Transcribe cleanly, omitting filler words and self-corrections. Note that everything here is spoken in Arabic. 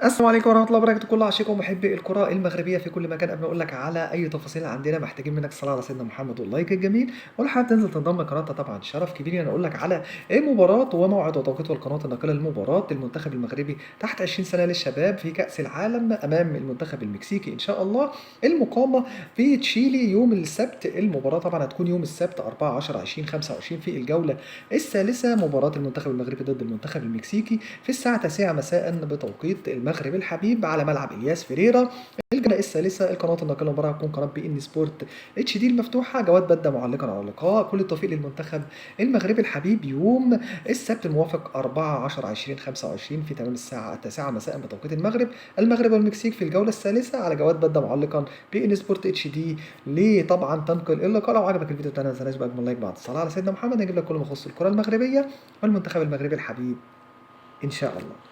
السلام عليكم ورحمة الله وبركاته، كل عشاق ومحبي الكرة المغربية في كل مكان. قبل ما أقول لك على أي تفاصيل عندنا محتاجين منك الصلاة على سيدنا محمد واللايك الجميل، ولو حابب تنزل تنضم لقناتنا طبعًا شرف كبير لي إن أقول لك على مباراة وموعد وتوقيت القناة الناقلة لمباراة المنتخب المغربي تحت 20 سنة للشباب في كأس العالم أمام المنتخب المكسيكي إن شاء الله، المقامة في تشيلي يوم السبت. المباراة طبعًا هتكون يوم السبت 4/10/2025 في الجولة الثالثة. مباراة المنتخب المغربي ضد المنتخب المكسيكي في الساعة 9 مساء بتوقيت المغرب الحبيب على ملعب إلياس فيريرا. الجولة الثالثة القناة الناقلة للمباراة هتكون قناة بي إن سبورت اتش دي المفتوحة. جواد بدة معلقا على اللقاء. كل التوفيق للمنتخب المغربي الحبيب يوم السبت الموافق 4/10/2025 في تمام الساعة 9 مساء بتوقيت المغرب. المغرب والمكسيك في الجولة الثالثة على جواد بدة معلقا بي إن سبورت اتش دي. ليه طبعا تنقل اللقاء. لو عجبك الفيديو بتاعنا ما تنساش بأجمل لايك بعد الصلاة على سيدنا محمد. نجيب لك كل ما يخص الكرة المغربية والمنتخب المغربي الحبيب إن شاء الله.